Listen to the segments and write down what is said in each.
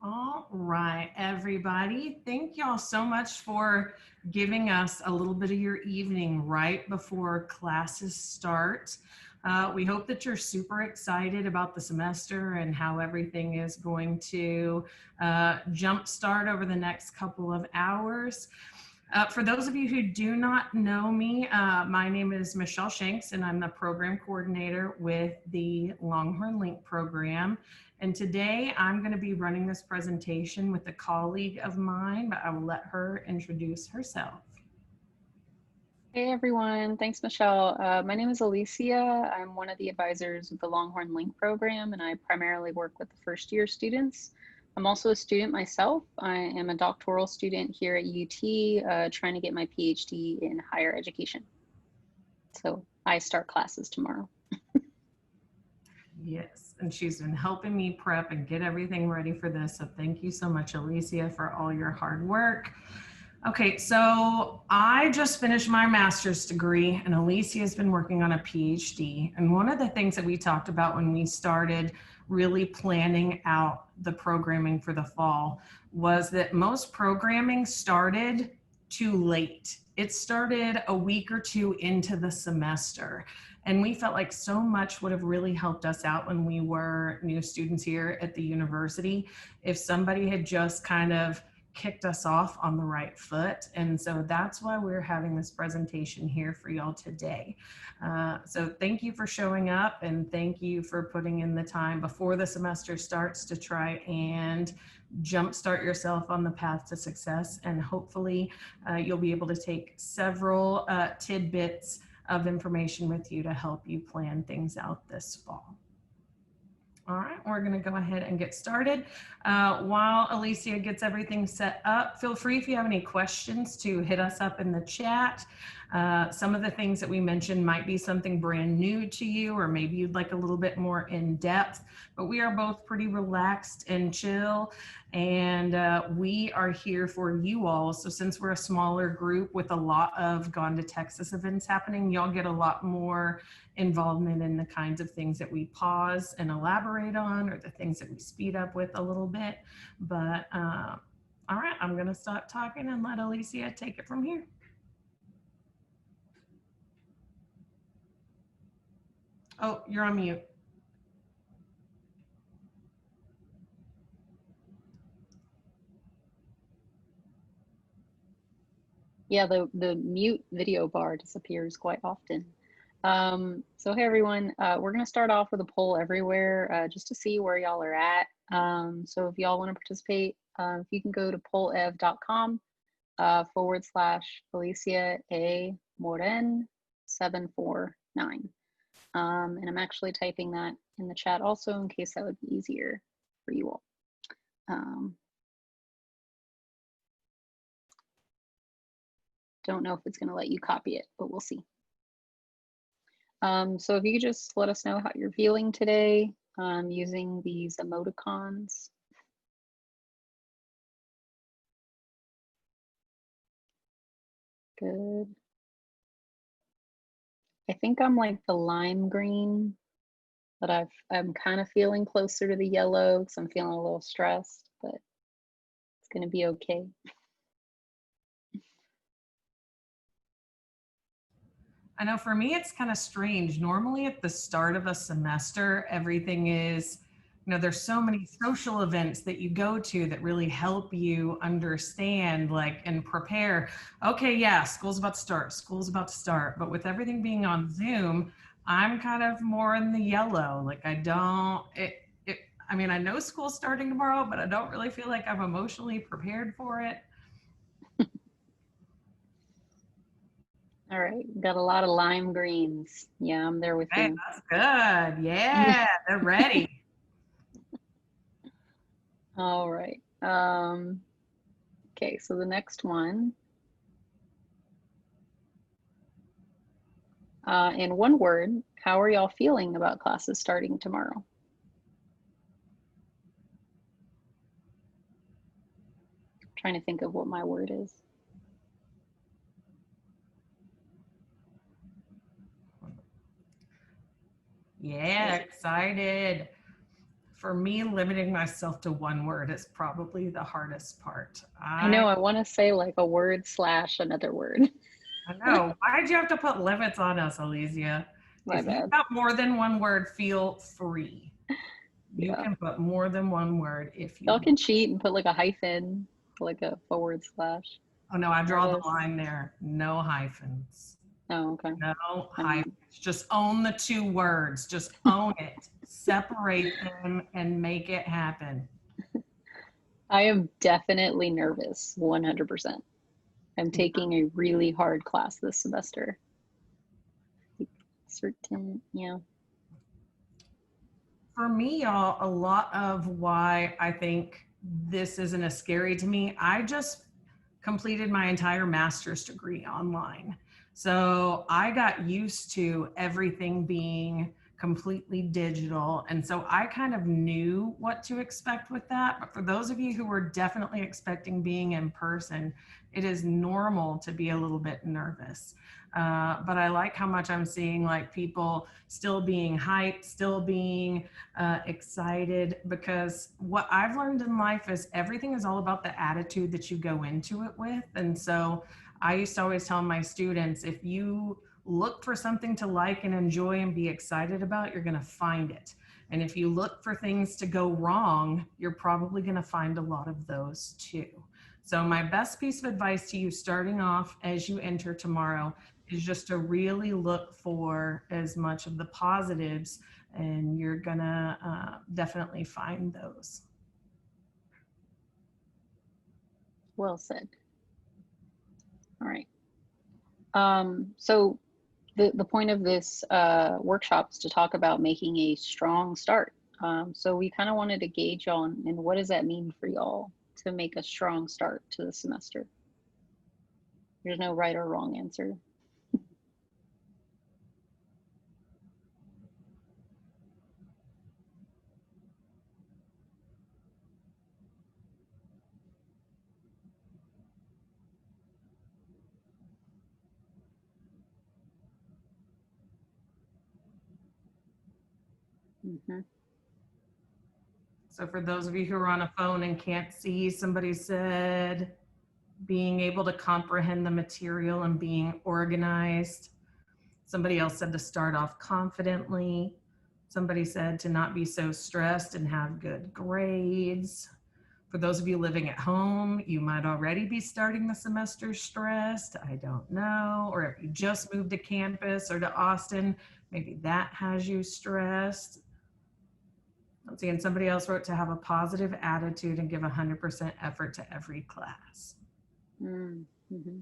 All right, everybody. Thank y'all so much for giving us a little bit of your evening right before classes start. We hope that you're super excited about the semester and how everything is going to jumpstart over the next couple of hours. For those of you who do not know me, my name is Michelle Shanks, and I'm the program coordinator with the Longhorn Link program. And today I'm going to be running this presentation with a colleague of mine, but I will let her introduce herself. Hey everyone, thanks Michelle. My name is Alicia. I'm one of the advisors of the Longhorn Link program, and I primarily work with the first year students. I'm also a student myself. I am a doctoral student here at UT, trying to get my PhD in higher education. So I start classes tomorrow. Yes, and she's been helping me prep and get everything ready for this. So thank you so much, Alicia, for all your hard work. Okay, so I just finished my master's degree, and Alicia has been working on a PhD. And one of the things that we talked about when we started really planning out the programming for the fall was that most programming started too late. It started a week or two into the semester. And we felt like so much would have really helped us out when we were new students here at the university if somebody had just kind of kicked us off on the right foot. And so that's why we're having this presentation here for y'all today. So thank you for showing up, and thank you for putting in the time before the semester starts to try and jumpstart yourself on the path to success. And hopefully you'll be able to take several tidbits of information with you to help you plan things out this fall. All right, we're going to go ahead and get started. While Alicia gets everything set up, feel free if you have any questions to hit us up in the chat. Some of the things that we mentioned might be something brand new to you, or maybe you'd like a little bit more in depth, but we are both pretty relaxed and chill, and we are here for you all. So since we're a smaller group with a lot of Gone to Texas events happening, y'all get a lot more involvement in the kinds of things that we pause and elaborate on, or the things that we speed up with a little bit. But all right, I'm going to stop talking and let Alicia take it from here. Oh, you're on mute. Yeah, the mute video bar disappears quite often. So hey everyone, we're gonna start off with a poll everywhere just to see where y'all are at. So if y'all want to participate, if you can go to pollev.com /Alicia A Moren 749. And I'm actually typing that in the chat also in case that would be easier for you all. Don't know if it's going to let you copy it, but we'll see. So if you could just let us know how you're feeling today using these emoticons. Good. I think I'm like the lime green, but I'm kind of feeling closer to the yellow because I'm feeling a little stressed, but it's going to be okay. I know for me, it's kind of strange. Normally at the start of a semester, everything is, there's so many social events that you go to that really help you understand, like, and prepare. Okay, yeah, school's about to start. School's about to start. But with everything being on Zoom, I'm kind of more in the yellow. Like, I mean, I know school's starting tomorrow, but I don't really feel like I'm emotionally prepared for it. All right, got a lot of lime greens. Yeah, I'm there with Hey, you. that's good. Yeah, they're ready. All right. Okay, so the next one. In one word, how are y'all feeling about classes starting tomorrow? I'm trying to think of what my word is. Yeah, excited. For me, limiting myself to one word is probably the hardest part. I know, I want to say like a word slash another word. I know. Why'd you have to put limits on us, Alicia? My If you've bad. got more than one word, feel free. You Yeah. can put more than one word if you Y'all want. can cheat and put like a hyphen, like a forward slash. Oh no, I There it draw the is. line there. No hyphens. Oh, okay. No I hyphens. mean, Just own the two words. Just own it. Separate them and make it happen. I am definitely nervous, 100%. I'm taking a really hard class this semester. Certain, yeah. For me, y'all, a lot of why I think this isn't as scary to me, I just completed my entire master's degree online. So I got used to everything being completely digital. And so I kind of knew what to expect with that. But for those of you who were definitely expecting being in person, it is normal to be a little bit nervous. But I like how much I'm seeing like people still being hyped, still being excited, because what I've learned in life is everything is all about the attitude that you go into it with. And so I used to always tell my students, if you look for something to like and enjoy and be excited about, you're going to find it. And if you look for things to go wrong, you're probably going to find a lot of those too. So my best piece of advice to you starting off as you enter tomorrow is just to really look for as much of the positives, and you're gonna definitely find those. Well said. All right. So the point of this workshop is to talk about making a strong start. So we kind of wanted to gauge on, and what does that mean for y'all to make a strong start to the semester? There's no right or wrong answer. Mm-hmm. So for those of you who are on a phone and can't see, somebody said being able to comprehend the material and being organized. Somebody else said to start off confidently. Somebody said to not be so stressed and have good grades. For those of you living at home, you might already be starting the semester stressed. I don't know. Or if you just moved to campus or to Austin, maybe that has you stressed. Let's see, and somebody else wrote to have a positive attitude and give 100% effort to every class. Mm-hmm.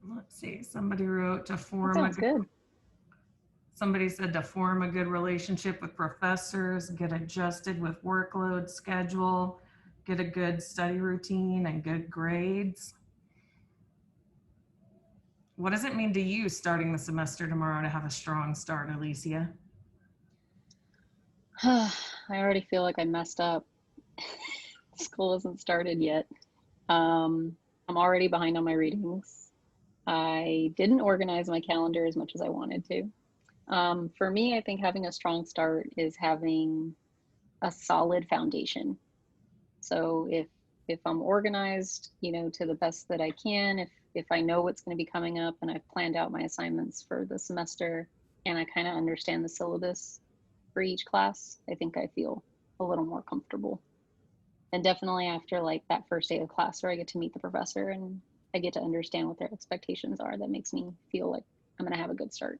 Let's see, somebody wrote to That form a sounds good. Somebody said to form a good relationship with professors, get adjusted with workload schedule, get a good study routine and good grades. What does it mean to you starting the semester tomorrow to have a strong start, Alicia? I already feel like I messed up. School hasn't started yet. I'm already behind on my readings. I didn't organize my calendar as much as I wanted to. For me, I think having a strong start is having a solid foundation. So if I'm organized, to the best that I can, if I know what's going to be coming up and I've planned out my assignments for the semester and I kind of understand the syllabus for each class, I think I feel a little more comfortable. And definitely after like that first day of class where I get to meet the professor and I get to understand what their expectations are, that makes me feel like I'm going to have a good start.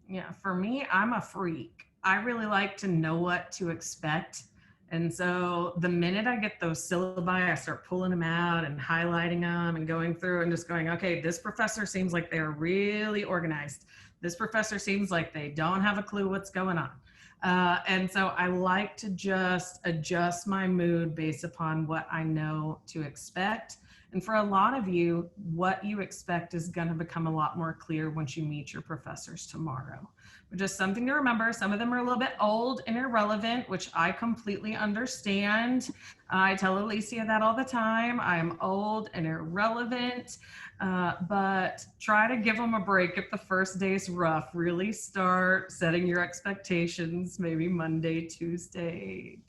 Yeah, for me, I'm a freak. I really like to know what to expect. And so the minute I get those syllabi, I start pulling them out and highlighting them and going through and just going, okay, this professor seems like they're really organized. This professor seems like they don't have a clue what's going on. And so I like to just adjust my mood based upon what I know to expect. And for a lot of you, what you expect is going to become a lot more clear once you meet your professors tomorrow. But just something to remember, some of them are a little bit old and irrelevant, which I completely understand. I tell Alicia that all the time. I'm old and irrelevant, but try to give them a break if the first day's rough. Really start setting your expectations, maybe Monday, Tuesday.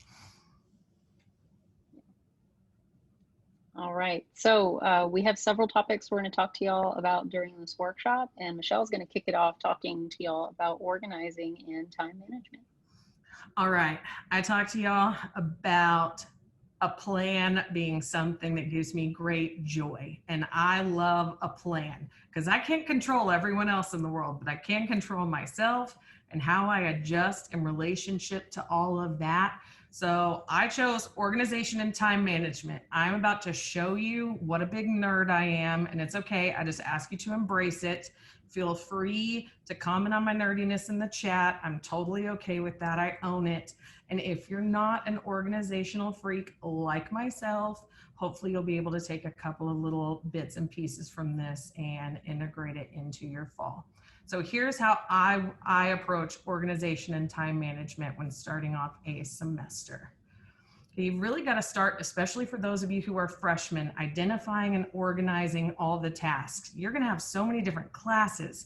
All right, so we have several topics we're going to talk to y'all about during this workshop, and Michelle's going to kick it off talking to y'all about organizing and time management. All right, I talked to y'all about a plan being something that gives me great joy, and I love a plan because I can't control everyone else in the world, but I can control myself and how I adjust in relationship to all of that. So I chose organization and time management. I'm about to show you what a big nerd I am, and it's okay. I just ask you to embrace it. Feel free to comment on my nerdiness in the chat. I'm totally okay with that. I own it. And if you're not an organizational freak like myself, hopefully you'll be able to take a couple of little bits and pieces from this and integrate it into your fall. So here's how I approach organization and time management when starting off a semester. You've really got to start, especially for those of you who are freshmen, identifying and organizing all the tasks. You're going to have so many different classes,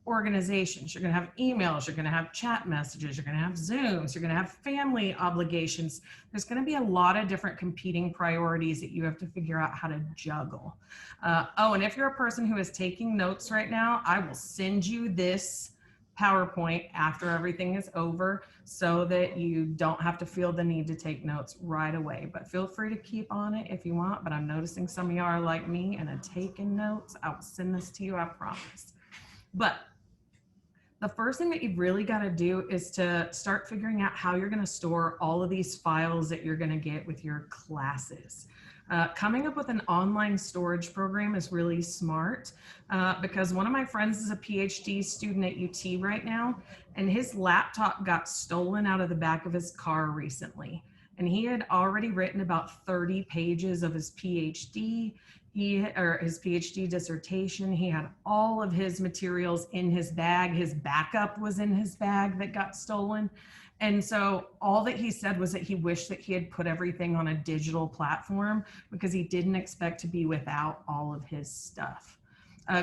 organizations. You're going to have emails. You're going to have chat messages. You're going to have Zooms. You're going to have family obligations. There's going to be a lot of different competing priorities that you have to figure out how to juggle. Oh, and if you're a person who is taking notes right now, I will send you this PowerPoint after everything is over so that you don't have to feel the need to take notes right away. But feel free to keep on it if you want. But I'm noticing some of y'all are like me and are taking notes. I will send this to you, I promise. But the first thing that you've really got to do is to start figuring out how you're going to store all of these files that you're going to get with your classes. Coming up with an online storage program is really smart because one of my friends is a PhD student at UT right now, and his laptop got stolen out of the back of his car recently. And he had already written about 30 pages of his PhD. His PhD dissertation. He had all of his materials in his bag. His backup was in his bag that got stolen. And so all that he said was that he wished that he had put everything on a digital platform because he didn't expect to be without all of his stuff.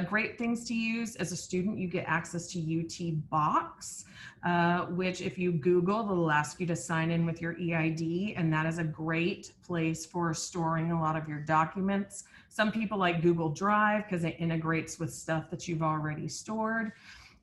Great things to use as a student, you get access to UT Box, which if you Google, it'll ask you to sign in with your EID, and that is a great place for storing a lot of your documents. Some people like Google Drive because it integrates with stuff that you've already stored.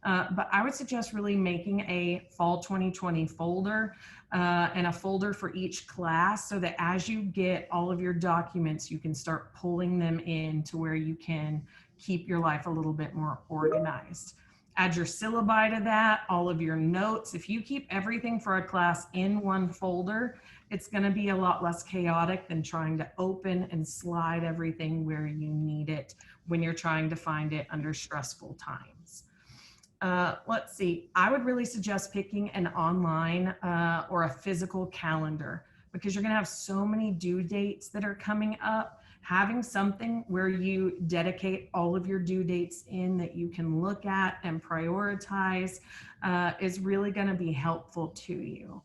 But I would suggest really making a fall 2020 folder and a folder for each class so that as you get all of your documents, you can start pulling them in to where you can keep your life a little bit more organized. Add your syllabi to that, all of your notes. If you keep everything for a class in one folder, it's going to be a lot less chaotic than trying to open and slide everything where you need it when you're trying to find it under stressful times. Let's see, I would really suggest picking an online or a physical calendar because you're going to have so many due dates that are coming up. Having something where you dedicate all of your due dates in that you can look at and prioritize is really going to be helpful to you.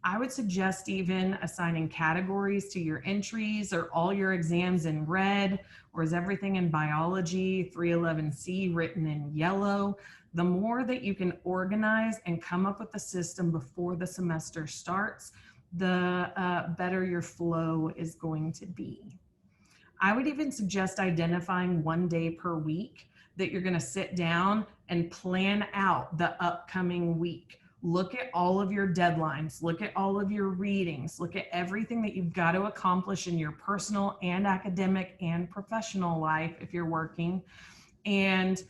I would suggest even assigning categories to your entries. Are all your exams in red, or is everything in biology 311C written in yellow? The more that you can organize and come up with a system before the semester starts, the better your flow is going to be. I would even suggest identifying one day per week that you're going to sit down and plan out the upcoming week. Look at all of your deadlines, look at all of your readings, look at everything that you've got to accomplish in your personal and academic and professional life if you're working, and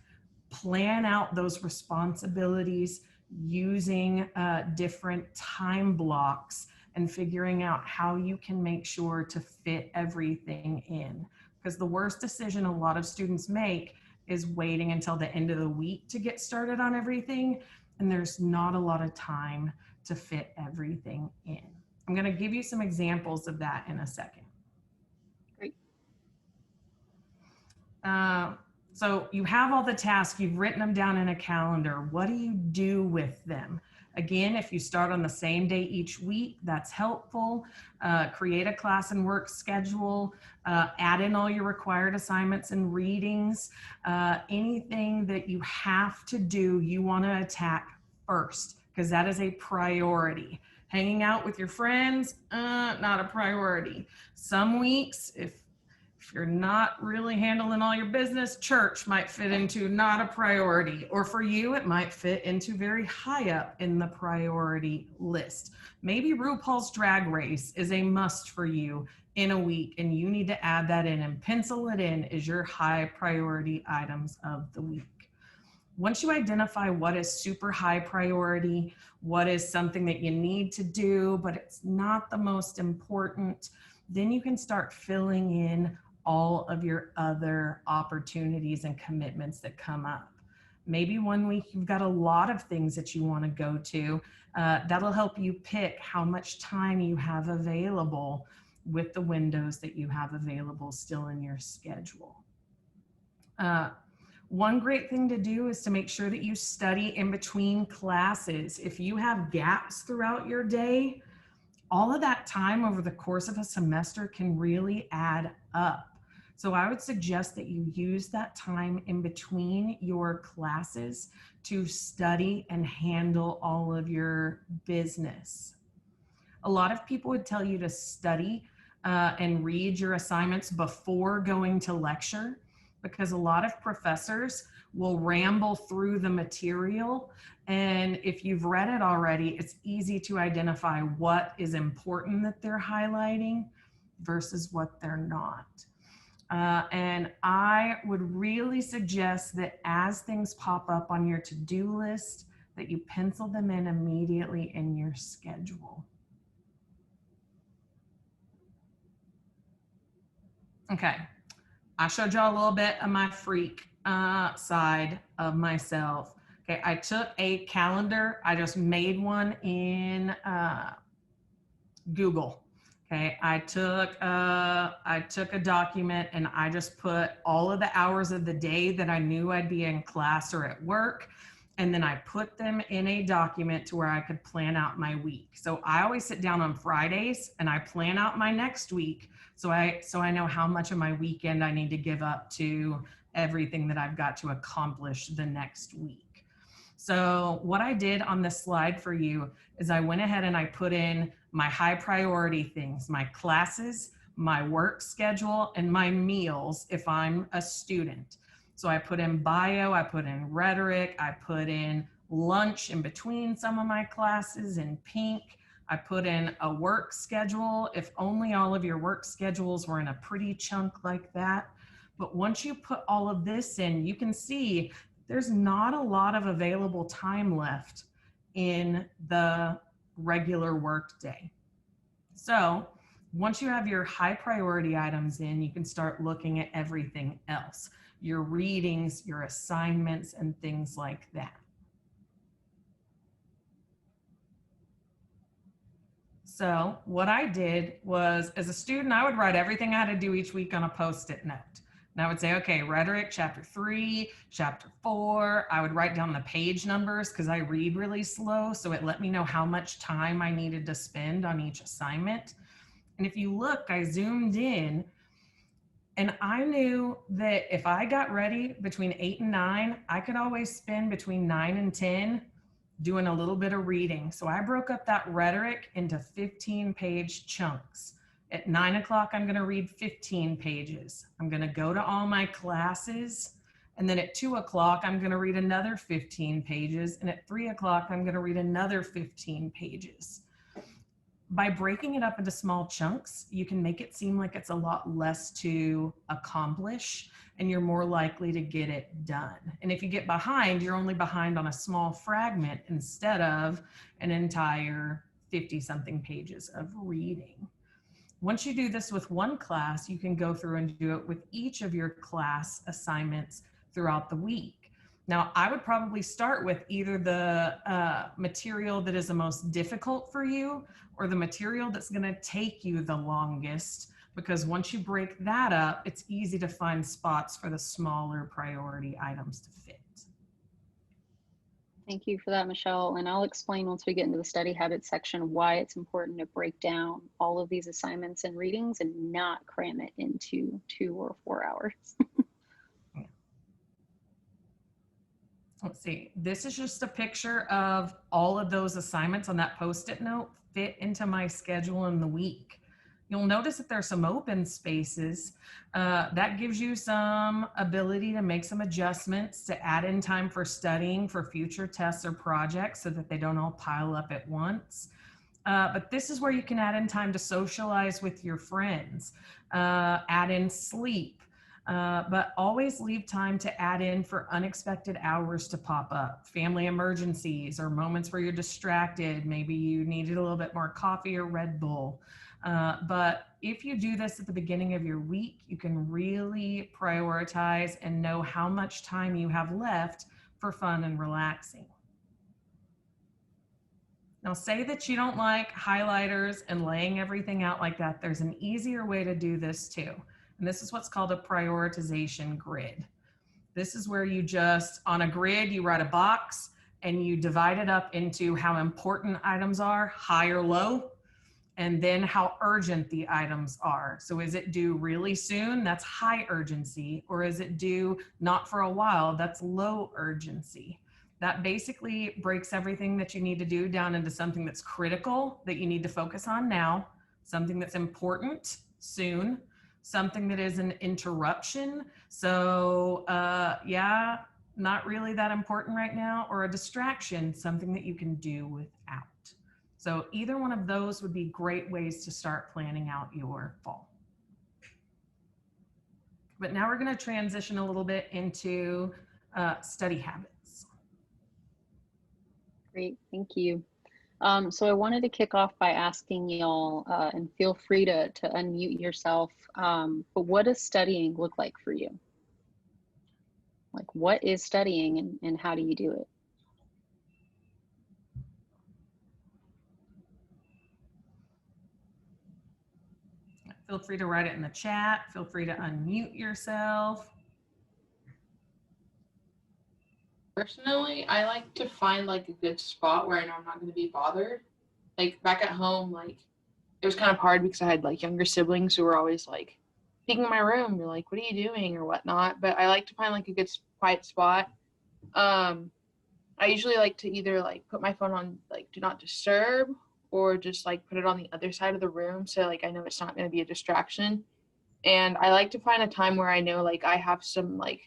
plan out those responsibilities using different time blocks and figuring out how you can make sure to fit everything in. Because the worst decision a lot of students make is waiting until the end of the week to get started on everything, and there's not a lot of time to fit everything in. I'm going to give you some examples of that in a second. Great. So you have all the tasks, you've written them down in a calendar. What do you do with them? Again, if you start on the same day each week, that's helpful. Create a class and work schedule, add in all your required assignments and readings. Anything that you have to do, you want to attack first, because that is a priority. Hanging out with your friends, not a priority. Some weeks, if you're not really handling all your business, church might fit into not a priority. Or for you, it might fit into very high up in the priority list. Maybe RuPaul's Drag Race is a must for you in a week, and you need to add that in and pencil it in as your high priority items of the week. Once you identify what is super high priority, what is something that you need to do, but it's not the most important, then you can start filling in all of your other opportunities and commitments that come up. Maybe one week you've got a lot of things that you want to go to. That'll help you pick how much time you have available with the windows that you have available still in your schedule. One great thing to do is to make sure that you study in between classes. If you have gaps throughout your day, all of that time over the course of a semester can really add up. So I would suggest that you use that time in between your classes to study and handle all of your business. A lot of people would tell you to study and read your assignments before going to lecture, because a lot of professors will ramble through the material. And if you've read it already, it's easy to identify what is important that they're highlighting versus what they're not. And I would really suggest that as things pop up on your to-do list, that you pencil them in immediately in your schedule. Okay. I showed y'all a little bit of my freak side of myself. Okay, I took a calendar. I just made one in Google. Okay, I took a document and I just put all of the hours of the day that I knew I'd be in class or at work. And then I put them in a document to where I could plan out my week. So I always sit down on Fridays and I plan out my next week. So I know how much of my weekend I need to give up to everything that I've got to accomplish the next week. So what I did on this slide for you is I went ahead and I put in my high priority things, my classes, my work schedule, and my meals if I'm a student. So I put in bio, I put in rhetoric, I put in lunch in between some of my classes in pink. I put in a work schedule, if only all of your work schedules were in a pretty chunk like that. But once you put all of this in, you can see there's not a lot of available time left in the regular work day. So once you have your high priority items in, you can start looking at everything else, your readings, your assignments, and things like that. So what I did was, as a student, I would write everything I had to do each week on a Post-it note. And I would say, okay, rhetoric, chapter 3, chapter 4. I would write down the page numbers because I read really slow. So it let me know how much time I needed to spend on each assignment. And if you look, I zoomed in and I knew that if I got ready between 8 and 9, I could always spend between 9 and 10 doing a little bit of reading. So I broke up that rhetoric into 15-page chunks. At 9 o'clock, I'm going to read 15 pages. I'm going to go to all my classes. And then at 2 o'clock, I'm going to read another 15 pages. And at 3 o'clock, I'm going to read another 15 pages. By breaking it up into small chunks, you can make it seem like it's a lot less to accomplish and you're more likely to get it done. And if you get behind, you're only behind on a small fragment instead of an entire 50-something pages of reading. Once you do this with one class, you can go through and do it with each of your class assignments throughout the week. Now, I would probably start with either the material that is the most difficult for you or the material that's going to take you the longest because once you break that up, it's easy to find spots for the smaller priority items to fit. Thank you for that, Michelle. And I'll explain once we get into the study habits section why it's important to break down all of these assignments and readings and not cram it into 2 or 4 hours. Let's see, this is just a picture of all of those assignments on that Post-it note fit into my schedule in the week. You'll notice that there's some open spaces. That gives you some ability to make some adjustments, to add in time for studying for future tests or projects so that they don't all pile up at once. But this is where you can add in time to socialize with your friends, add in sleep, but always leave time to add in for unexpected hours to pop up, family emergencies or moments where you're distracted. Maybe you needed a little bit more coffee or Red Bull. But if you do this at the beginning of your week, you can really prioritize and know how much time you have left for fun and relaxing. Now, say that you don't like highlighters and laying everything out like that. There's an easier way to do this too. And this is what's called a prioritization grid. This is where you just, on a grid, you write a box and you divide it up into how important items are, high or low, and then how urgent the items are. So is it due really soon? That's high urgency. Or is it due not for a while? That's low urgency. That basically breaks everything that you need to do down into something that's critical that you need to focus on now, something that's important soon, something that is an interruption. So yeah, not really that important right now, or a distraction, something that you can do without. So either one of those would be great ways to start planning out your fall. But now we're going to transition a little bit into study habits. Great, thank you. So I wanted to kick off by asking y'all, and feel free to unmute yourself, but what does studying look like for you? Like, what is studying and how do you do it? Feel free to write it in the chat. Feel free to unmute yourself. Personally, I like to find like a good spot where I know I'm not going to be bothered. Like back at home, like it was kind of hard because I had like younger siblings who were always like peeking in my room. They're like, "What are you doing?" or whatnot. But I like to find like a good quiet spot. I usually like to either like put my phone on like do not disturb or just like put it on the other side of the room so like I know it's not going to be a distraction. And I like to find a time where I know like I have some like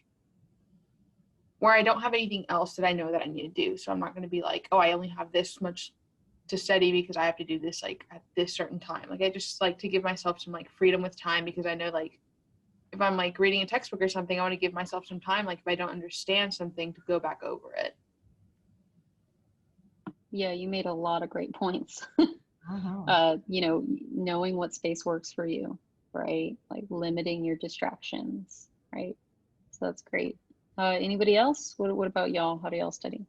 where I don't have anything else that I know that I need to do. So I'm not going to be like, oh, I only have this much to study because I have to do this like at this certain time. Like I just like to give myself some like freedom with time, because I know like if I'm like reading a textbook or something, I want to give myself some time. Like if I don't understand something, to go back over it. Yeah, you made a lot of great points. Uh-huh. You know, knowing what space works for you, right? Like limiting your distractions, right? So that's great. Anybody else? What about y'all? How do y'all study?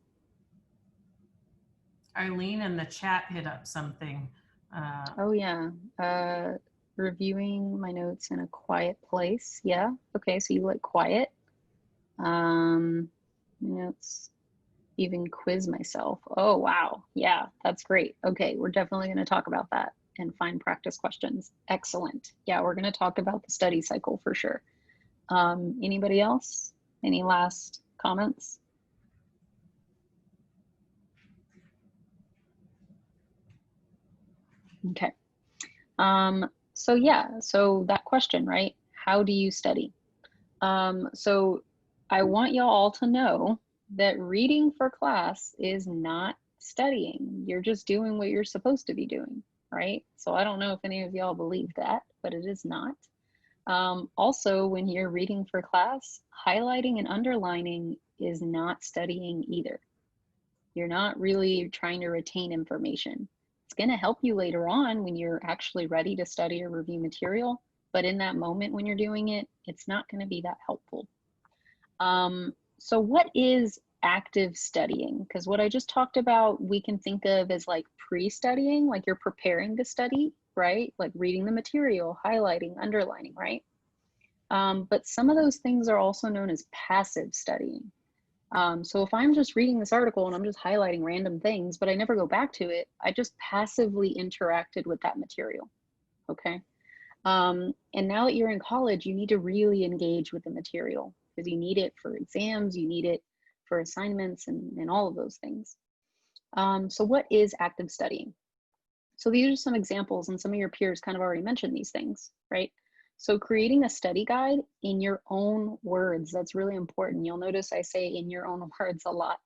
Eileen in the chat hit up something. Oh yeah, reviewing my notes in a quiet place. Yeah, okay, so you like quiet. Notes, even quiz myself. Oh wow, yeah, that's great. Okay, we're definitely going to talk about that and find practice questions. Excellent. Yeah, we're going to talk about the study cycle for sure. Anybody else? Any last comments? Okay. So yeah, so that question, right? How do you study? So I want y'all all to know that reading for class is not studying. You're just doing what you're supposed to be doing, right? So I don't know if any of y'all believe that, but it is not. Also, when you're reading for class, highlighting and underlining is not studying either. You're not really trying to retain information. It's going to help you later on when you're actually ready to study or review material, but in that moment when you're doing it, it's not going to be that helpful. So what is active studying? Because what I just talked about, we can think of as like pre-studying, like you're preparing to study. right? Like reading the material, highlighting, underlining, right? But some of those things are also known as passive studying. So if I'm just reading this article and I'm just highlighting random things, but I never go back to it, I just passively interacted with that material, okay? And now that you're in college, you need to really engage with the material because you need it for exams, you need it for assignments and all of those things. So what is active studying? So these are some examples, and some of your peers kind of already mentioned these things, right? So creating a study guide in your own words, that's really important. You'll notice I say in your own words a lot.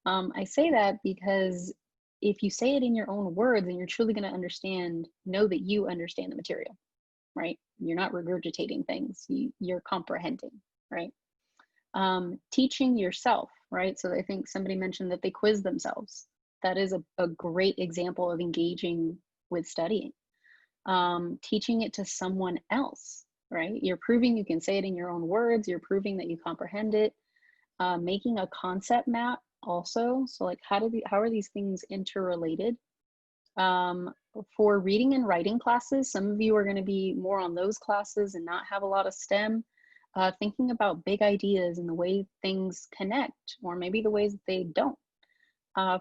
I say that because if you say it in your own words, then you're truly going to know that you understand the material, right? You're not regurgitating things, you're comprehending, right? Teaching yourself, right? So I think somebody mentioned that they quiz themselves. That is a great example of engaging with studying. Teaching it to someone else, right? You're proving you can say it in your own words, you're proving that you comprehend it. Making a concept map also, so like how are these things interrelated? For reading and writing classes, some of you are going to be more on those classes and not have a lot of STEM. Thinking about big ideas and the way things connect, or maybe the ways that they don't.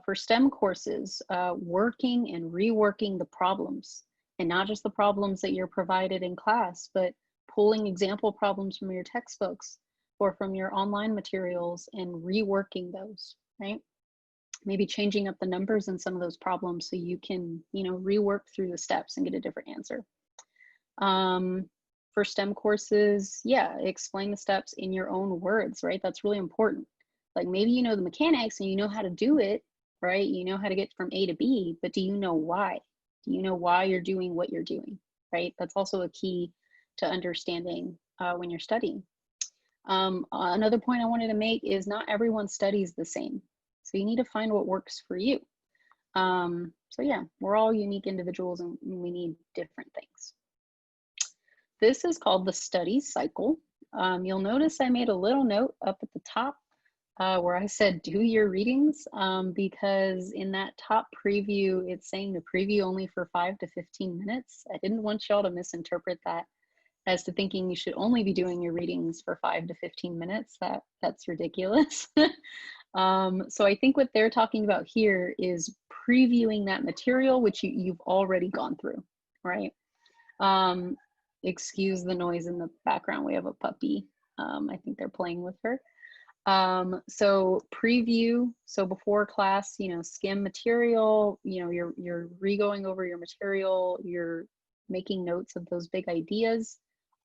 For STEM courses, working and reworking the problems, and not just the problems that you're provided in class, but pulling example problems from your textbooks or from your online materials and reworking those, right? Maybe changing up the numbers in some of those problems so you can, rework through the steps and get a different answer. For STEM courses, yeah, explain the steps in your own words, right? That's really important. Like maybe you know the mechanics and you know how to do it, right? You know how to get from A to B, but do you know why? Do you know why you're doing what you're doing, right? That's also a key to understanding when you're studying. Another point I wanted to make is not everyone studies the same. So you need to find what works for you. So yeah, we're all unique individuals and we need different things. This is called the study cycle. You'll notice I made a little note up at the top where I said do your readings because in that top preview, it's saying the preview only for 5 to 15 minutes. I didn't want y'all to misinterpret that as to thinking you should only be doing your readings for 5 to 15 minutes. That's ridiculous. So I think what they're talking about here is previewing that material, which you've already gone through, right? Excuse the noise in the background. We have a puppy. I think they're playing with her. So preview, so before class, skim material, you're re-going over your material, you're making notes of those big ideas.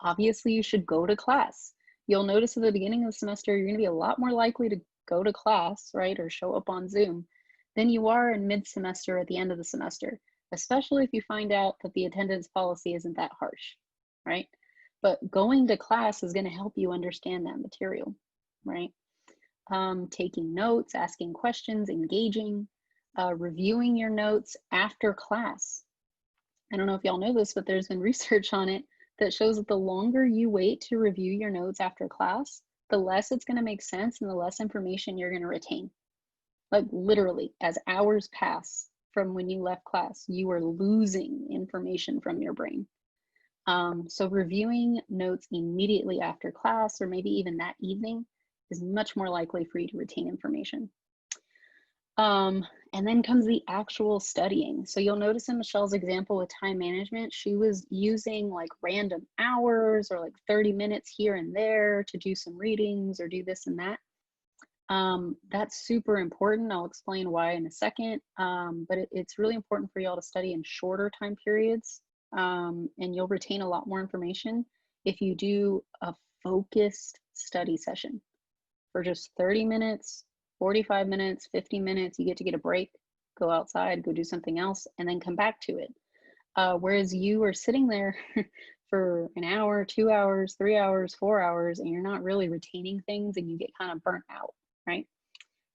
Obviously, you should go to class. You'll notice at the beginning of the semester, you're going to be a lot more likely to go to class, right, or show up on Zoom than you are in mid-semester at the end of the semester, especially if you find out that the attendance policy isn't that harsh, right? But going to class is going to help you understand that material, right? Taking notes, asking questions, engaging, reviewing your notes after class. I don't know if y'all know this, but there's been research on it that shows that the longer you wait to review your notes after class, the less it's going to make sense and the less information you're going to retain. Like literally, as hours pass from when you left class, you are losing information from your brain. So reviewing notes immediately after class, or maybe even that evening, is much more likely for you to retain information. And then comes the actual studying. So you'll notice in Michelle's example with time management, she was using like random hours or like 30 minutes here and there to do some readings or do this and that. That's super important. I'll explain why in a second. But it's really important for y'all to study in shorter time periods. And you'll retain a lot more information if you do a focused study session for just 30 minutes, 45 minutes, 50 minutes. You get a break, go outside, go do something else, and then come back to it. Whereas you are sitting there for an hour, 2 hours, 3 hours, 4 hours, and you're not really retaining things and you get kind of burnt out, right?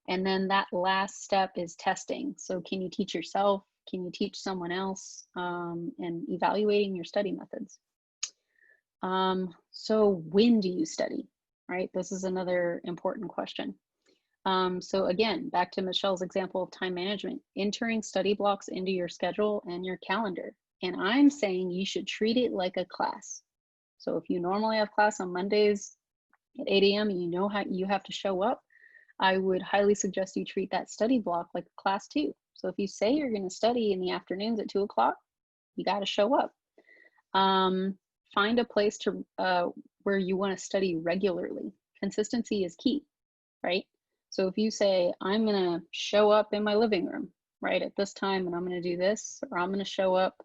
And then that last step is testing. So can you teach yourself? Can you teach someone else? And evaluating your study methods. So when do you study, right? This is another important question. So again, back to Michelle's example of time management, entering study blocks into your schedule and your calendar. And I'm saying you should treat it like a class. So if you normally have class on Mondays at 8 a.m. and you know how you have to show up, I would highly suggest you treat that study block like a class too. So if you say you're going to study in the afternoons at 2 o'clock, you got to show up. Find a place to where you want to study regularly. Consistency is key, right? So if you say, I'm going to show up in my living room, right, at this time, and I'm going to do this, or I'm going to show up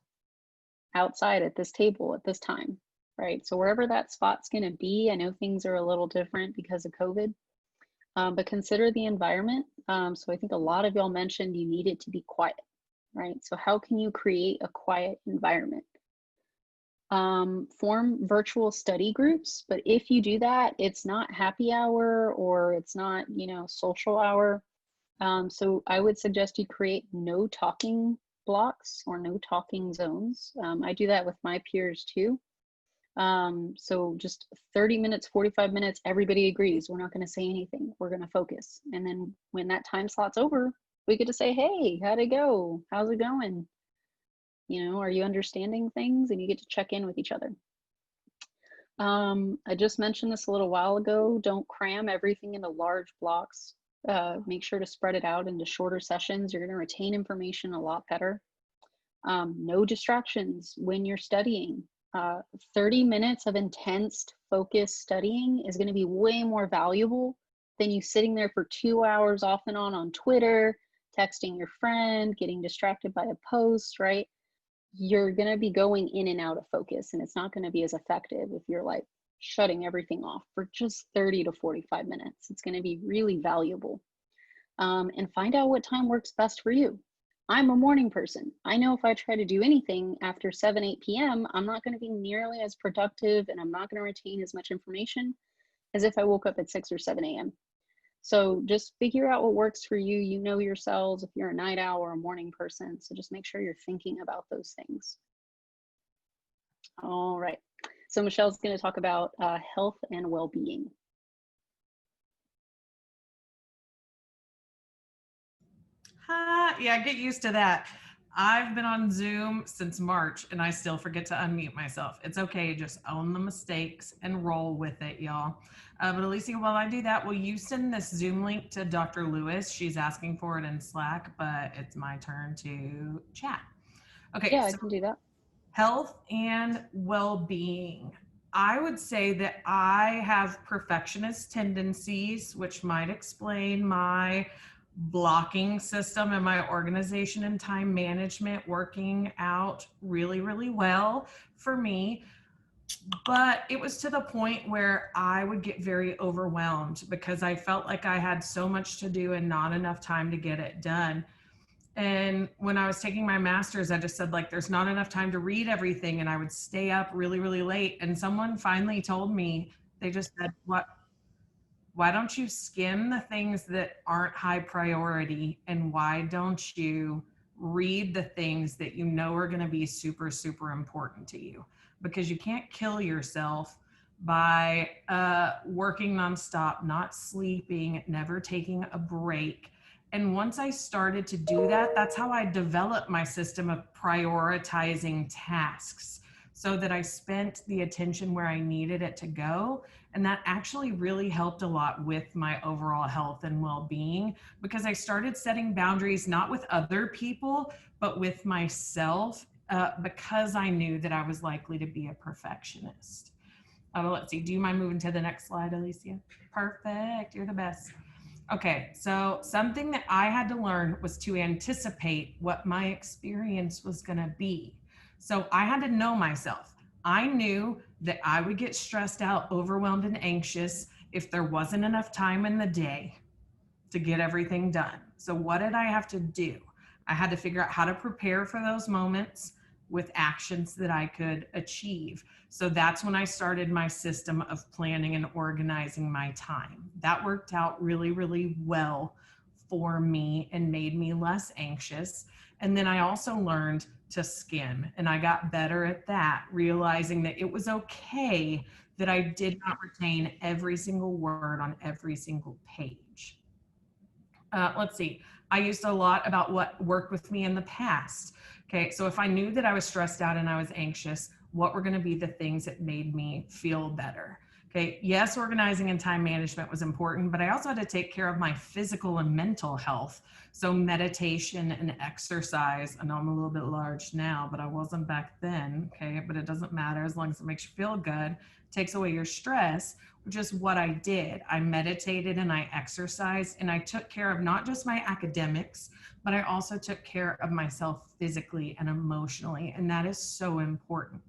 outside at this table at this time, right? So wherever that spot's going to be, I know things are a little different because of COVID, but consider the environment. So I think a lot of y'all mentioned you need it to be quiet, right? So how can you create a quiet environment? Form virtual study groups, but if you do that, it's not happy hour or it's not, you know, social hour. So I would suggest you create no talking blocks or no talking zones. I do that with my peers too. So just 30 minutes, 45 minutes, everybody agrees. We're not going to say anything. We're going to focus. And then when that time slot's over, we get to say, hey, how'd it go? How's it going? You know, are you understanding things? And you get to check in with each other. I just mentioned this a little while ago. Don't cram everything into large blocks. Make sure to spread it out into shorter sessions. You're going to retain information a lot better. No distractions when you're studying. 30 minutes of intense focused studying is going to be way more valuable than you sitting there for 2 hours off and on Twitter, texting your friend, getting distracted by a post, right? You're going to be going in and out of focus, and it's not going to be as effective if you're like shutting everything off for just 30 to 45 minutes. It's going to be really valuable. And find out what time works best for you. I'm a morning person. I know if I try to do anything after 7, 8 p.m., I'm not going to be nearly as productive and I'm not going to retain as much information as if I woke up at 6 or 7 a.m. So just figure out what works for you. You know yourselves if you're a night owl or a morning person. So just make sure you're thinking about those things. All right. So Michelle's going to talk about health and well-being. Yeah, get used to that. I've been on Zoom since March and I still forget to unmute myself. It's okay, just own the mistakes and roll with it, y'all. But Alicia, while I do that, will you send this Zoom link to Dr. Lewis? She's asking for it in Slack, but it's my turn to chat. Okay, Yeah, so I can do that. health and well-being. I would say that I have perfectionist tendencies, which might explain my blocking system and my organization and time management working out really, really well for me. But it was to the point where I would get very overwhelmed because I felt like I had so much to do and not enough time to get it done. And when I was taking my master's, I just said, like, there's not enough time to read everything. And I would stay up really, really late. And someone finally told me, they just said, why don't you skim the things that aren't high priority? And why don't you read the things that you know are going to be super, super important to you? Because you can't kill yourself by working nonstop, not sleeping, never taking a break. And once I started to do that, that's how I developed my system of prioritizing tasks so that I spent the attention where I needed it to go. And that actually really helped a lot with my overall health and well-being because I started setting boundaries, not with other people, but with myself, because I knew that I was likely to be a perfectionist. Let's see, do you mind moving to the next slide, Alicia? Perfect, you're the best. Okay, so something that I had to learn was to anticipate what my experience was going to be. So I had to know myself. I knew that I would get stressed out, overwhelmed, and anxious if there wasn't enough time in the day to get everything done. So what did I have to do? I had to figure out how to prepare for those moments with actions that I could achieve. So that's when I started my system of planning and organizing my time. That worked out really, really well for me and made me less anxious. And then I also learned to skim, and I got better at that, realizing that it was okay that I did not retain every single word on every single page. Let's see. I used a lot about what worked with me in the past. Okay, so if I knew that I was stressed out and I was anxious, what were going to be the things that made me feel better? Okay, yes, organizing and time management was important, but I also had to take care of my physical and mental health. So meditation and exercise. I know I'm a little bit large now, but I wasn't back then. Okay, but it doesn't matter as long as it makes you feel good, takes away your stress, which is what I did. I meditated and I exercised, and I took care of not just my academics, but I also took care of myself physically and emotionally. And that is so important.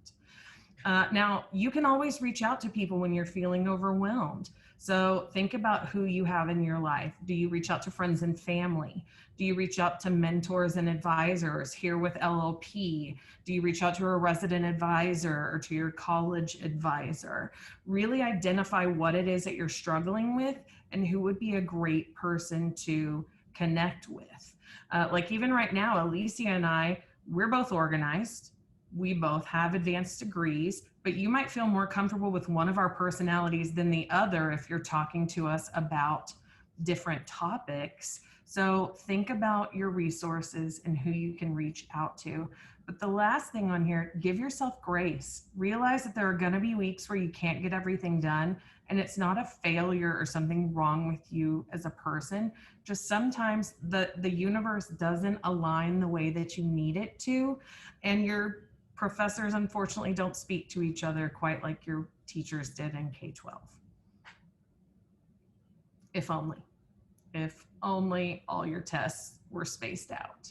Now, you can always reach out to people when you're feeling overwhelmed. So think about who you have in your life. Do you reach out to friends and family? Do you reach out to mentors and advisors here with LLP? Do you reach out to a resident advisor or to your college advisor? Really identify what it is that you're struggling with and who would be a great person to connect with. Like even right now, Alicia and I, we're both organized. We both have advanced degrees, but you might feel more comfortable with one of our personalities than the other if you're talking to us about different topics. So think about your resources and who you can reach out to. But the last thing on here, give yourself grace. Realize that there are going to be weeks where you can't get everything done, and it's not a failure or something wrong with you as a person. Just sometimes the universe doesn't align the way that you need it to, and your professors unfortunately don't speak to each other quite like your teachers did in K-12. If only all your tests were spaced out.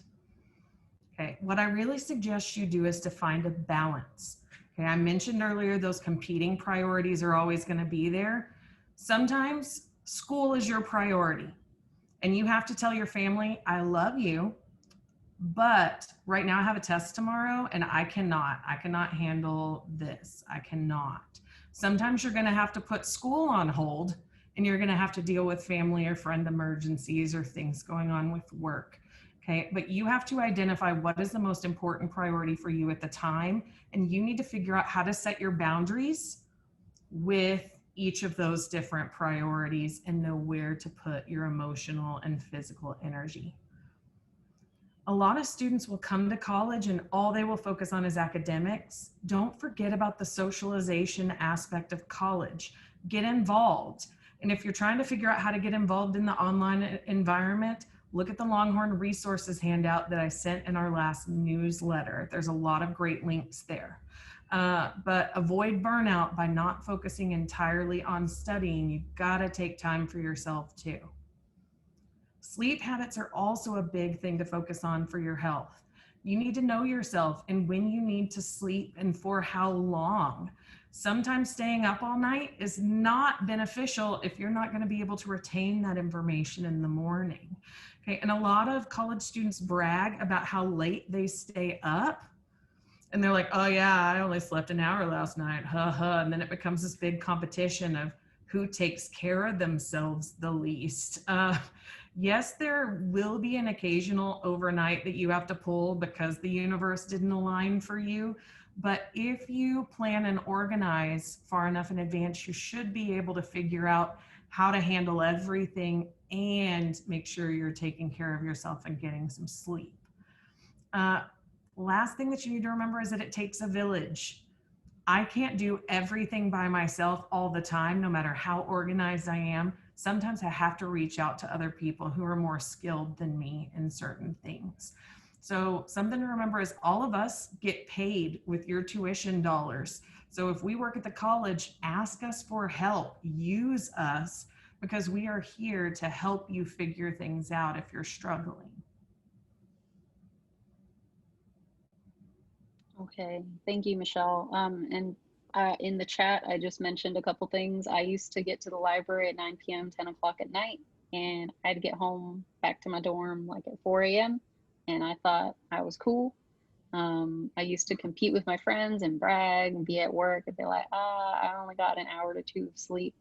Okay, what I really suggest you do is to find a balance. Okay, I mentioned earlier those competing priorities are always going to be there. Sometimes school is your priority, and you have to tell your family, I love you, but right now I have a test tomorrow and I cannot handle this. I cannot. Sometimes you're going to have to put school on hold, and you're going to have to deal with family or friend emergencies or things going on with work. Okay, but you have to identify what is the most important priority for you at the time, and you need to figure out how to set your boundaries with each of those different priorities and know where to put your emotional and physical energy. A lot of students will come to college and all they will focus on is academics. Don't forget about the socialization aspect of college. Get involved. And if you're trying to figure out how to get involved in the online environment, look at the Longhorn resources handout that I sent in our last newsletter. There's a lot of great links there. But avoid burnout by not focusing entirely on studying. You've got to take time for yourself too. Sleep habits are also a big thing to focus on for your health. You need to know yourself and when you need to sleep and for how long. Sometimes staying up all night is not beneficial if you're not going to be able to retain that information in the morning. Okay, and a lot of college students brag about how late they stay up. And they're like, oh yeah, I only slept an hour last night, And then it becomes this big competition of who takes care of themselves the least. Yes, there will be an occasional overnight that you have to pull because the universe didn't align for you. But if you plan and organize far enough in advance, you should be able to figure out how to handle everything and make sure you're taking care of yourself and getting some sleep. Last thing that you need to remember is that it takes a village. I can't do everything by myself all the time, no matter how organized I am. Sometimes I have to reach out to other people who are more skilled than me in certain things. So something to remember is all of us get paid with your tuition dollars. So if we work at the college, ask us for help, use us, because we are here to help you figure things out if you're struggling. Okay, thank you, Michelle. In the chat, I just mentioned a couple things. I used to get to the library at 9 p.m., 10 o'clock at night, and I'd get home back to my dorm like at 4 a.m. and I thought I was cool. I used to compete with my friends and brag and be at work and be like, I only got an hour to 2 of sleep.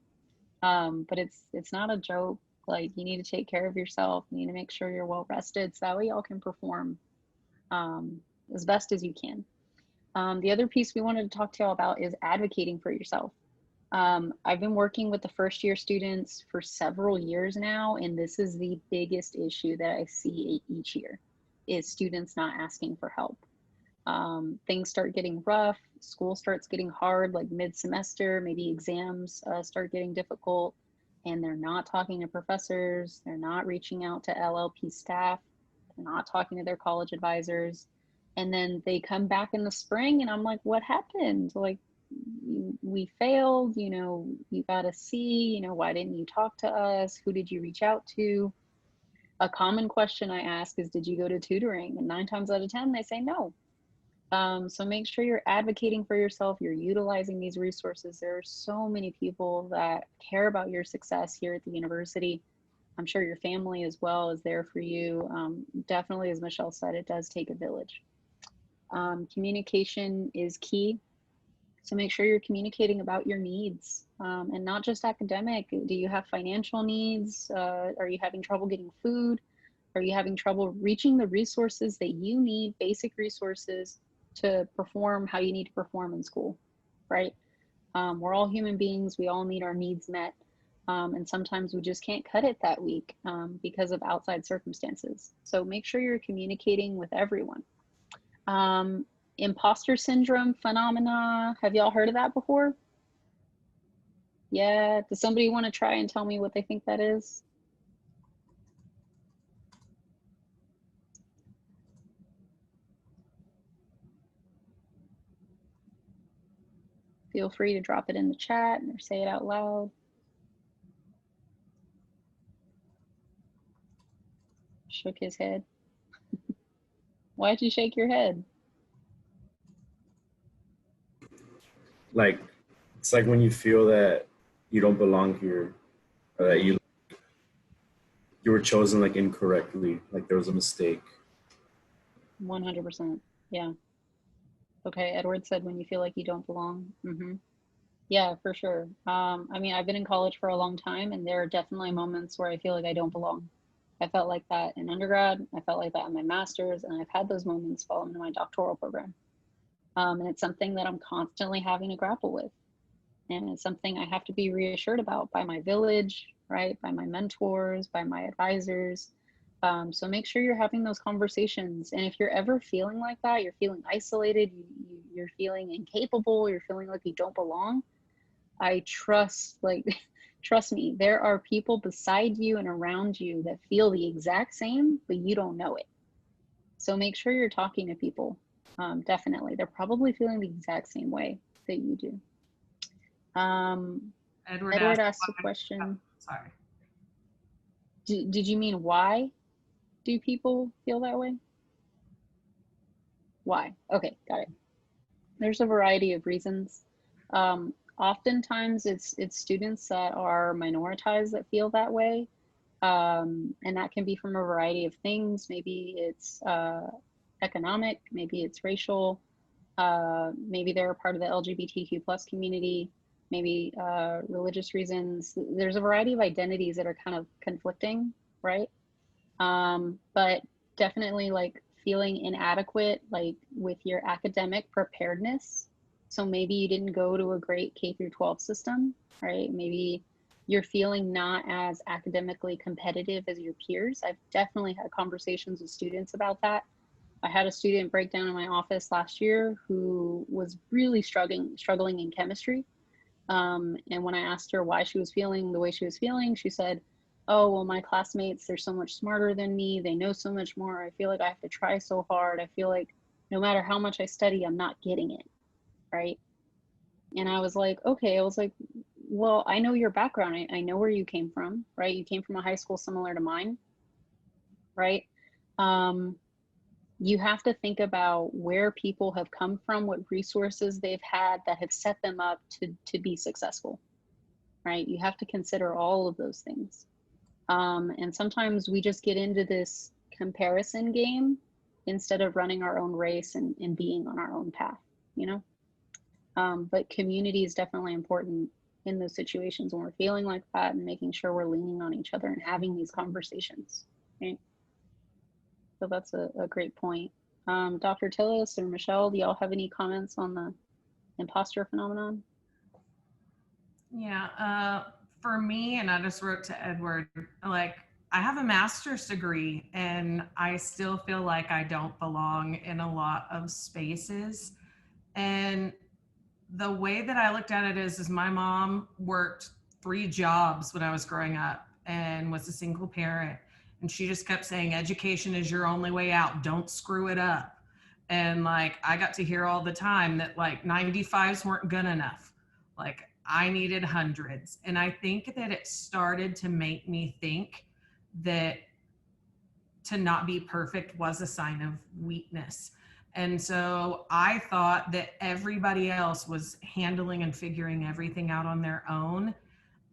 But it's not a joke. Like, you need to take care of yourself. You need to make sure you're well rested so that way y'all can perform as best as you can. The other piece we wanted to talk to y'all about is advocating for yourself. I've been working with the first year students for several years now, and this is the biggest issue that I see each year, is students not asking for help. Things start getting rough, school starts getting hard, like mid-semester, maybe exams start getting difficult, and they're not talking to professors, they're not reaching out to LLP staff, they're not talking to their college advisors, and then they come back in the spring and I'm like, what happened? Like, we failed, you know, you got a C, you know, why didn't you talk to us? Who did you reach out to? A common question I ask is, did you go to tutoring? And 9 times out of 10, they say no. So make sure you're advocating for yourself, you're utilizing these resources. There are so many people that care about your success here at the university. I'm sure your family as well is there for you. Definitely, as Michelle said, it does take a village. Communication is key. So make sure you're communicating about your needs, and not just academic. Do you have financial needs? Are you having trouble getting food? Are you having trouble reaching the resources that you need, basic resources to perform how you need to perform in school, right? We're all human beings. We all need our needs met. And sometimes we just can't cut it that week because of outside circumstances. So make sure you're communicating with everyone. Imposter syndrome phenomena. Have y'all heard of that before? Yeah. Does somebody want to try and tell me what they think that is? Feel free to drop it in the chat or say it out loud. Shook his head. Why'd you shake your head? Like, it's like when you feel that you don't belong here, or that you were chosen like incorrectly, like there was a mistake. 100%. Yeah. Okay. Edward said when you feel like you don't belong. Yeah, for sure. I mean, I've been in college for a long time, and there are definitely moments where I feel like I don't belong. I felt like that in undergrad. I felt like that in my master's, and I've had those moments while I'm in my doctoral program. And it's something that I'm constantly having to grapple with. And it's something I have to be reassured about by my village, right? By my mentors, by my advisors. So make sure you're having those conversations. And if you're ever feeling like that, you're feeling isolated, you're feeling incapable, you're feeling like you don't belong, I trust, like, trust me, there are people beside you and around you that feel the exact same, but you don't know it. So make sure you're talking to people. Definitely. They're probably feeling the exact same way that you do. Edward asked a question. Sorry. Did you mean why do people feel that way? Why? Okay, got it. There's a variety of reasons. Oftentimes it's students that are minoritized that feel that way. And that can be from a variety of things. Maybe it's economic, maybe it's racial, maybe they're a part of the LGBTQ plus community, maybe religious reasons. There's a variety of identities that are kind of conflicting, right? But definitely like feeling inadequate, like with your academic preparedness. So maybe you didn't go to a great K through 12 system, right? Maybe you're feeling not as academically competitive as your peers. I've definitely had conversations with students about that. I had a student break down in my office last year who was really struggling in chemistry. And when I asked her why she was feeling the way she was feeling, she said, oh, well, my classmates, they're so much smarter than me. They know so much more. I feel like I have to try so hard. I feel like no matter how much I study, I'm not getting it, right? And I was like, okay, I was like, well, I know your background. I know where you came from, right? You came from a high school similar to mine, right? You have to think about where people have come from, what resources they've had that have set them up to be successful, right? You have to consider all of those things. And sometimes we just get into this comparison game instead of running our own race and being on our own path, you know? But community is definitely important in those situations when we're feeling like that, and making sure we're leaning on each other and having these conversations, right? So that's a great point. Dr. Tillis or Michelle, do y'all have any comments on the imposter phenomenon? Yeah, for me, and I just wrote to Edward, like, I have a master's degree and I still feel like I don't belong in a lot of spaces. And the way that I looked at it is my mom worked 3 jobs when I was growing up and was a single parent. And she just kept saying, education is your only way out. Don't screw it up. And like, I got to hear all the time that like 95s weren't good enough. Like, I needed hundreds. And I think that it started to make me think that to not be perfect was a sign of weakness. And so I thought that everybody else was handling and figuring everything out on their own.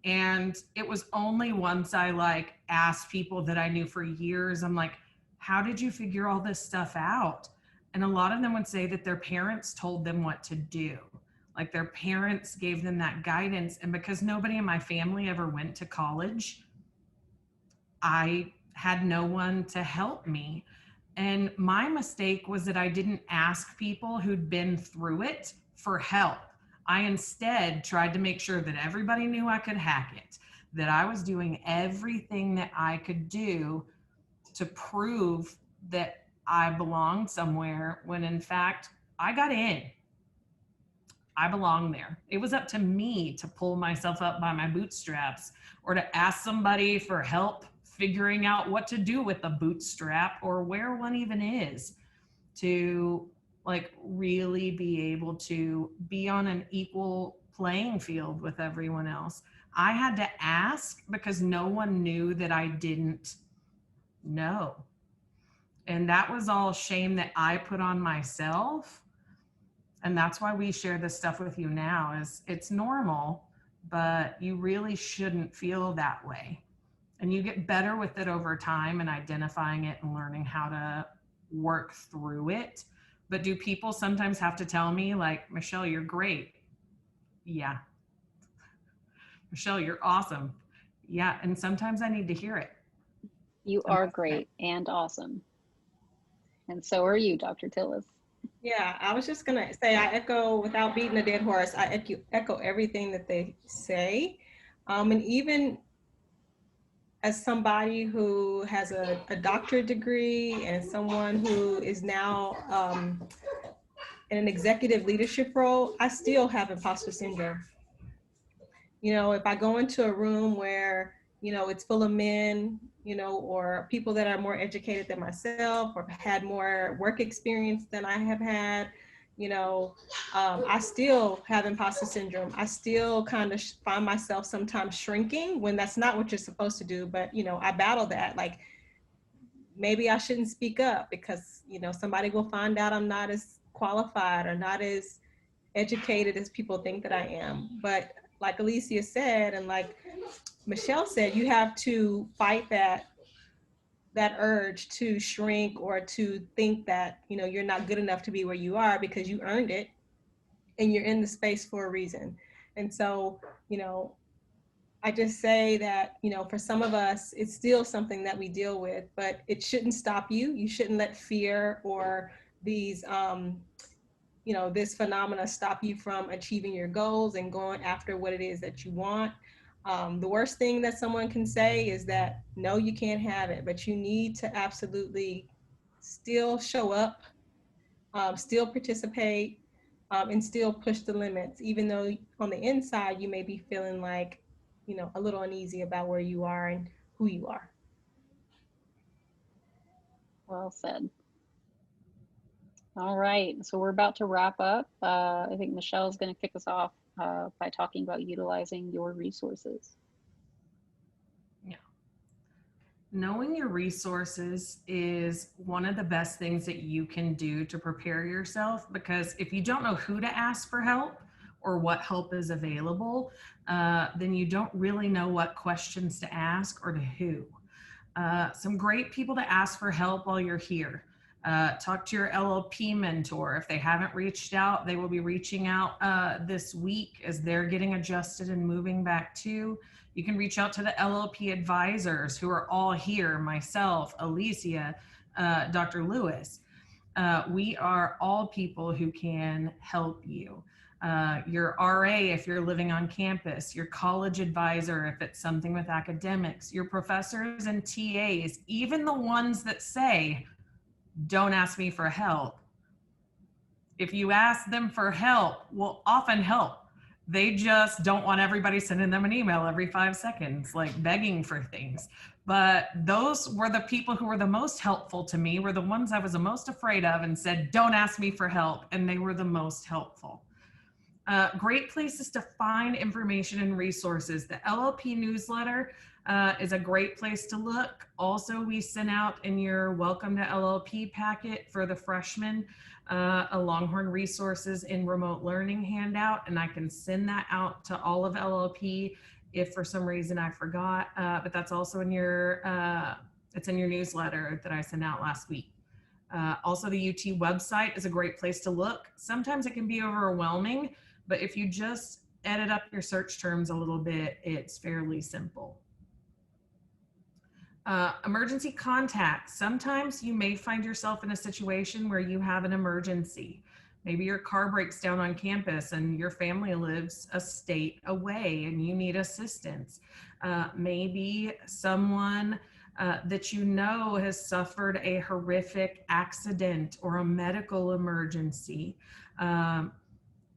And it was only once I like asked people that I knew for years, I'm like, how did you figure all this stuff out? And a lot of them would say that their parents told them what to do. Like their parents gave them that guidance. And because nobody in my family ever went to college, I had no one to help me. And my mistake was that I didn't ask people who'd been through it for help. I instead tried to make sure that everybody knew I could hack it, that I was doing everything that I could do to prove that I belonged somewhere when in fact I got in. I belong there. It was up to me to pull myself up by my bootstraps or to ask somebody for help figuring out what to do with a bootstrap or where one even is, to like really be able to be on an equal playing field with everyone else. I had to ask because no one knew that I didn't know. And that was all shame that I put on myself. And that's why we share this stuff with you now. Is it's normal, but you really shouldn't feel that way. And you get better with it over time and identifying it and learning how to work through it. But do people sometimes have to tell me, like, Michelle, you're great? Yeah. Michelle, you're awesome. Yeah. And sometimes I need to hear it. You And are that's okay. great and awesome. And so are you, Dr. Tillis. Yeah, I was just gonna say, I echo, without beating a dead horse, I echo everything that they say. And even as somebody who has a doctorate degree and someone who is now in an executive leadership role, I still have imposter syndrome. You know, if I go into a room where, you know, it's full of men, you know, or people that are more educated than myself or had more work experience than I have had, you know, I still have imposter syndrome. I still kind of find myself sometimes shrinking when that's not what you're supposed to do. But, you know, I battle that. Like, maybe I shouldn't speak up because, you know, somebody will find out I'm not as qualified or not as educated as people think that I am. But like Alicia said, and like Michelle said, you have to fight that urge to shrink or to think that, you know, you're not good enough to be where you are because you earned it and you're in the space for a reason. And so, you know, I just say that, you know, for some of us, it's still something that we deal with, but it shouldn't stop you. You shouldn't let fear or these you know, this phenomena stop you from achieving your goals and going after what it is that you want. The worst thing that someone can say is that, no, you can't have it, but you need to absolutely still show up, still participate, and still push the limits, even though on the inside you may be feeling like, you know, a little uneasy about where you are and who you are. Well said. All right, so we're about to wrap up. I think Michelle is going to kick us off by talking about utilizing your resources. Yeah. Knowing your resources is one of the best things that you can do to prepare yourself, because if you don't know who to ask for help or what help is available, then you don't really know what questions to ask or to who. Some great people to ask for help while you're here. Talk to your LLP mentor. If they haven't reached out, they will be reaching out this week as they're getting adjusted and moving back too. You can reach out to the LLP advisors who are all here, myself, Alicia, Dr. Lewis. We are all people who can help you. Your RA if you're living on campus, your college advisor if it's something with academics, your professors and TAs, even the ones that say, don't ask me for help. If you ask them for help, will often help. They just don't want everybody sending them an email every 5 seconds, like begging for things. But those were the people who were the most helpful to me, were the ones I was the most afraid of and said, don't ask me for help. And they were the most helpful. Great places to find information and resources. The LLP newsletter is a great place to look. Also, we sent out in your Welcome to LLP packet for the freshmen a Longhorn Resources in Remote Learning handout, and I can send that out to all of LLP if for some reason I forgot, but that's also in your, it's in your newsletter that I sent out last week. Also, the UT website is a great place to look. Sometimes it can be overwhelming, but if you just edit up your search terms a little bit, it's fairly simple. Emergency contact. Sometimes you may find yourself in a situation where you have an emergency. Maybe your car breaks down on campus and your family lives a state away and you need assistance. Maybe someone that you know has suffered a horrific accident or a medical emergency.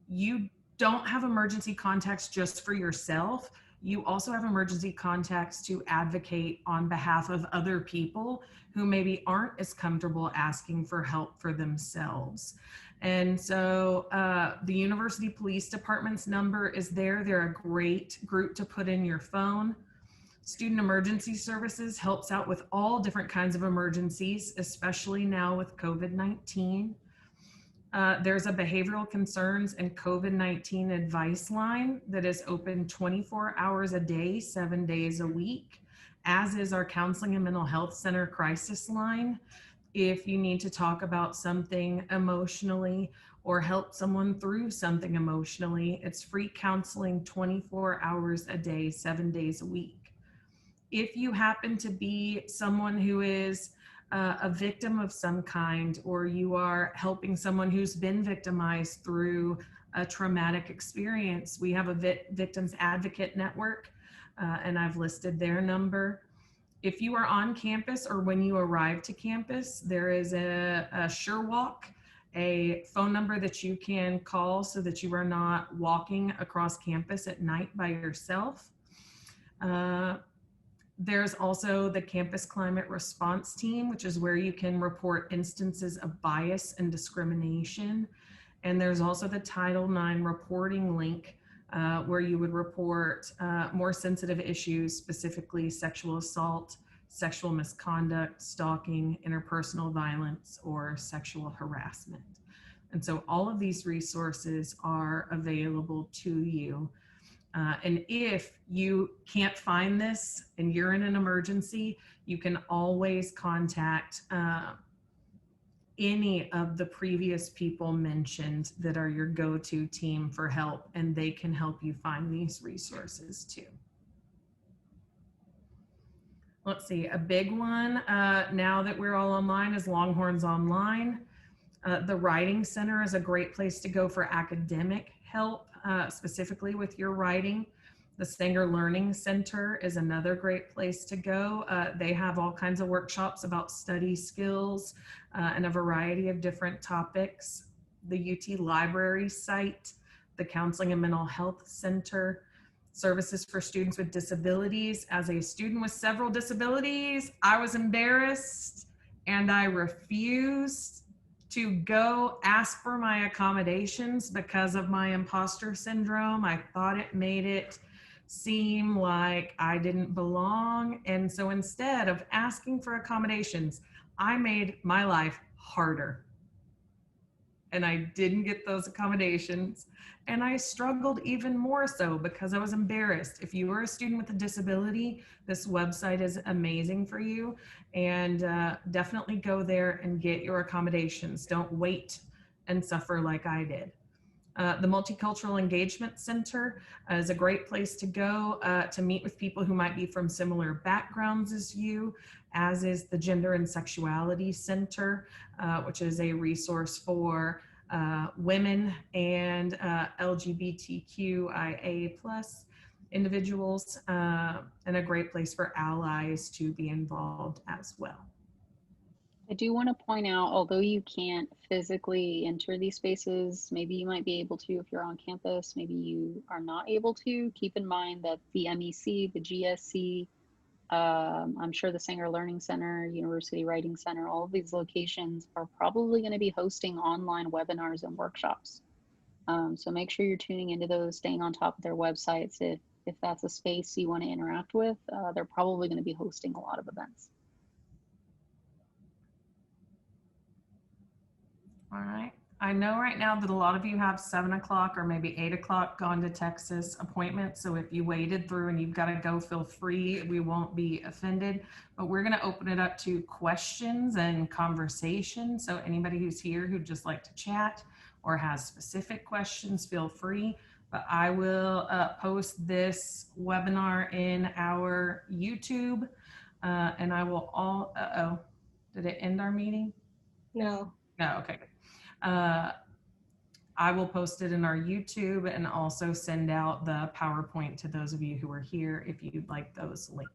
You don't have emergency contacts just for yourself. You also have emergency contacts to advocate on behalf of other people who maybe aren't as comfortable asking for help for themselves. And so the University Police Department's number is there. They're a great group to put in your phone. Student Emergency Services helps out with all different kinds of emergencies, especially now with COVID-19. There's a behavioral concerns and COVID-19 advice line that is open 24 hours a day, 7 days a week, as is our Counseling and Mental Health Center crisis line. If you need to talk about something emotionally or help someone through something emotionally, it's free counseling 24 hours a day, 7 days a week. If you happen to be someone who is a victim of some kind, or you are helping someone who's been victimized through a traumatic experience, we have a Victims Advocate Network, and I've listed their number. If you are on campus or when you arrive to campus, there is a SureWalk, a phone number that you can call so that you are not walking across campus at night by yourself. There's also the Campus Climate Response Team, which is where you can report instances of bias and discrimination. And there's also the Title IX reporting link, where you would report more sensitive issues, specifically sexual assault, sexual misconduct, stalking, interpersonal violence, or sexual harassment. And so all of these resources are available to you. And if you can't find this and you're in an emergency, you can always contact any of the previous people mentioned that are your go-to team for help, and they can help you find these resources too. Let's see, a big one now that we're all online is Longhorns Online. The Writing Center is a great place to go for academic help, specifically with your writing. The Sanger Learning Center is another great place to go. They have all kinds of workshops about study skills and a variety of different topics. The UT Library site, the Counseling and Mental Health Center, services for students with disabilities. As a student with several disabilities, I was embarrassed and I refused to go ask for my accommodations because of my imposter syndrome. I thought it made it seem like I didn't belong. And so instead of asking for accommodations, I made my life harder. And I didn't get those accommodations. And I struggled even more so because I was embarrassed. If you are a student with a disability, this website is amazing for you. And definitely go there and get your accommodations. Don't wait and suffer like I did. The Multicultural Engagement Center is a great place to go to meet with people who might be from similar backgrounds as you, as is the Gender and Sexuality Center, which is a resource for women and LGBTQIA plus individuals, and a great place for allies to be involved as well. I do want to point out, although you can't physically enter these spaces, maybe you might be able to if you're on campus, maybe you are not able to. Keep in mind that the MEC, the GSC, I'm sure the Sanger Learning Center, University Writing Center, all of these locations are probably going to be hosting online webinars and workshops. So make sure you're tuning into those, staying on top of their websites. If that's a space you want to interact with, they're probably going to be hosting a lot of events. All right. I know right now that a lot of you have 7 o'clock or maybe 8 o'clock gone to Texas appointments. So if you waited through and you've got to go, feel free. We won't be offended, but we're going to open it up to questions and conversation. So anybody who's here who'd just like to chat or has specific questions, feel free. But I will post this webinar in our YouTube, and I will all, did it end our meeting? No. No, okay. I will post it in our YouTube and also send out the PowerPoint to those of you who are here if you'd like those links.